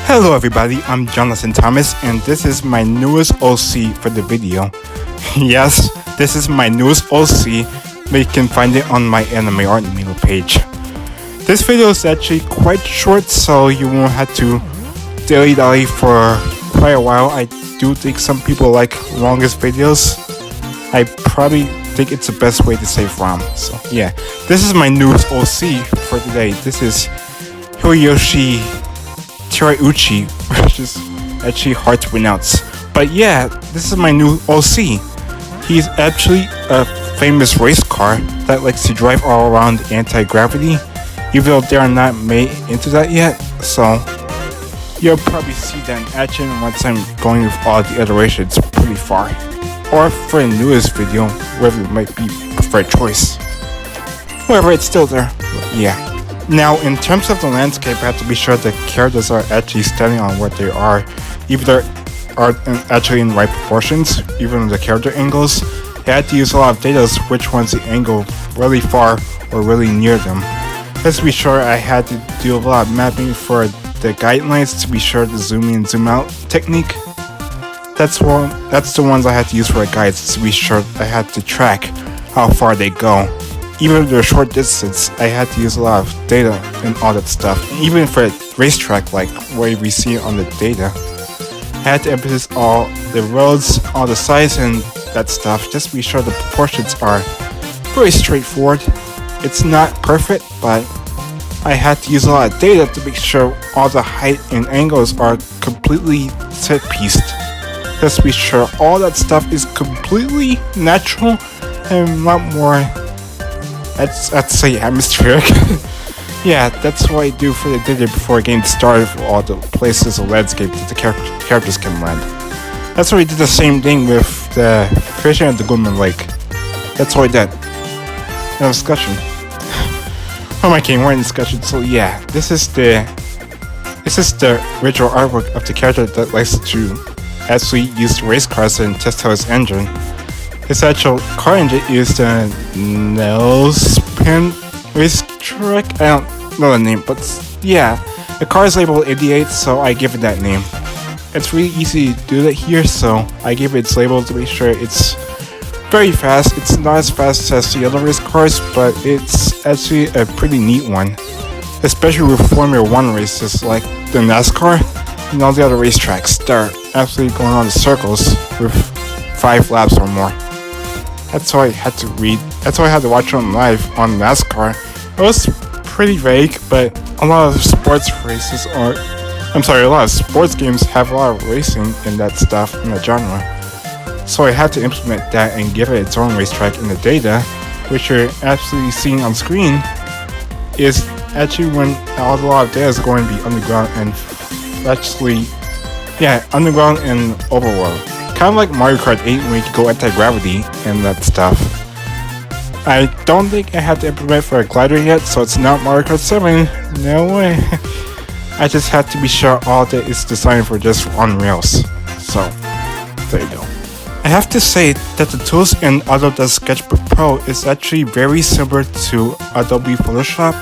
Hello everybody, I'm Jonathan Thomas and this is my newest OC for the video. Yes, this is my newest OC, but you can find it on my anime art needle page. This video is actually quite short, so you won't have to dilly-dally for quite a while. I do think some people like longest videos. I probably think it's the best way to save ROM. So yeah, this is my newest OC for today. This is Hiroyoshi Tirauchi, which is actually hard to pronounce. But yeah, this is my new OC. He's actually a famous race car that likes to drive all around anti-gravity, even though they are not made into that yet. So you'll probably see that in action once I'm going with all the iterations pretty far. Or for the newest video, wherever it might be preferred choice. However, it's still there. But yeah. Now, in terms of the landscape, I have to be sure the characters are actually standing on what they are, even they are actually in right proportions, even the character angles. I had to use a lot of data to which ones the angle really far or really near them. Just to be sure, I had to do a lot of mapping for the guidelines to be sure the zoom in, zoom out technique. That's the ones I had to use for the guides to be sure I had to track how far they go. Even if they're short distance, I had to use a lot of data and all that stuff. Even for a racetrack, like where we see it on the data, I had to emphasize all the roads, all the size and that stuff, just to be sure the proportions are very straightforward. It's not perfect, but I had to use a lot of data to make sure all the height and angles are completely set-pieced. Just to be sure all that stuff is completely natural and a lot more, I'd say, atmospheric. Yeah, that's what I do for the data before a game started for all the places or landscape that the characters can land. That's why we did the same thing with the fishing at the Goodman Lake. That's what I did. No discussion. Oh my game, we're in discussion. So yeah, this is the original artwork of the character that likes to actually use race cars and test out his engine. His actual car engine is the Timelaspe Racetrack. I don't know the name, but yeah, the car is labeled 88, so I give it that name. It's really easy to do that here, so I gave it its label to make sure it's very fast. It's not as fast as the other race cars, but it's actually a pretty neat one, especially with Formula 1 races like the NASCAR and all the other racetracks that are absolutely going on in circles with 5 laps or more. That's why I had to read. That's why I had to watch it on live on NASCAR. It was pretty vague, but a lot of sports races are. a lot of sports games have a lot of racing in that stuff in that genre. So I had to implement that and give it its own racetrack in the data, which you're absolutely seeing on screen. Is actually when a lot of data is going to be underground and underground and overworld. Kind of like Mario Kart 8 when you could go anti-gravity and that stuff. I don't think I had to implement for a glider yet, so it's not Mario Kart 7. No way. I just had to be sure all that is designed for just on rails. So, there you go. I have to say that the tools in Adobe Sketchbook Pro is actually very similar to Adobe Photoshop.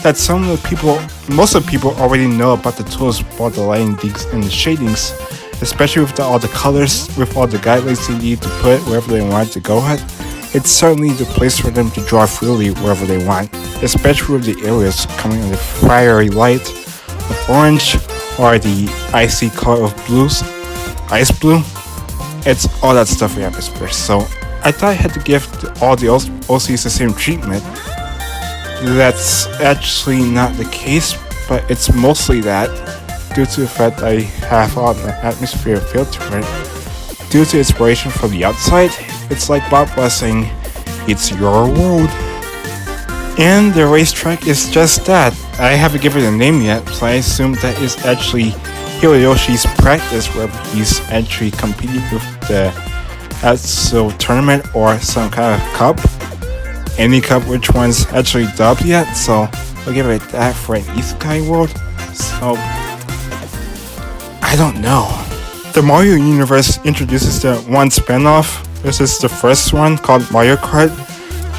That most of the people already know about the tools for the lighting and the shadings, especially with all the colors, with all the guidelines they need to put wherever they want to go at. It's certainly the place for them to draw freely wherever they want, especially with the areas coming in the fiery light of orange or the icy color of blues, ice blue. It's all that stuff we have to disperse. So I thought I had to give all the OCs the same treatment. That's actually not the case, but it's mostly that due to the fact that I have all the atmosphere feel to it. Due to inspiration from the outside, it's like Bob was saying, it's your world. And the racetrack is just that. I haven't given it a name yet, so I assume that is actually Hirayoshi's practice where he's actually competing with the actual tournament or some kind of cup. Any cup which one's actually dubbed yet, so we'll give it that for an Isekai world. So I don't know. The Mario universe introduces the one spinoff This is the first one called Mario Kart.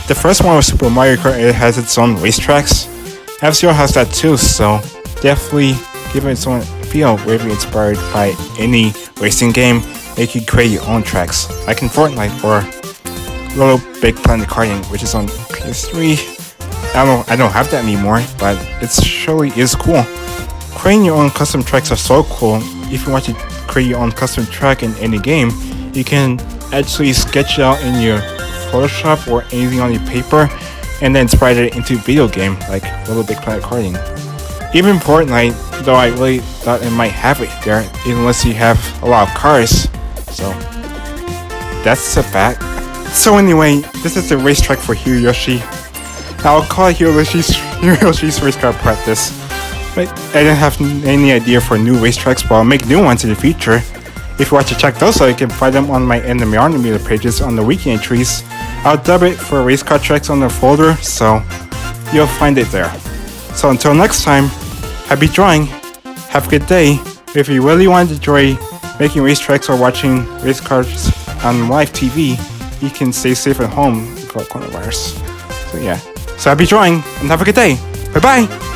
The first one was Super Mario Kart. It has its own racetracks. F-Zero has that too, so definitely give it its own feel. Maybe inspired by any racing game, you can create your own tracks, like in Fortnite or Little Big Planet Karting, which is on PS3. I don't have that anymore, but it surely is cool. Creating your own custom tracks are so cool. If you want to create your own custom track in any game, you can actually sketch it out in your Photoshop or anything on your paper, and then spread it into a video game like Little Big Planet Karting. Even Fortnite, though I really thought it might have it there, unless you have a lot of cars. So that's a fact. So anyway, this is the racetrack for Hiroyoshi. I'll call it Hiroshi's Racecar practice. But I didn't have any idea for new racetracks, but I'll make new ones in the future. If you want to check those out, you can find them on my Anime Meter pages on the wiki entries. I'll dub it for racecar tracks on the folder, so you'll find it there. So until next time, happy drawing, have a good day. If you really want to enjoy making racetracks or watching race cars on live TV, you can stay safe at home without coronavirus. So yeah. So happy drawing and have a good day. Bye bye!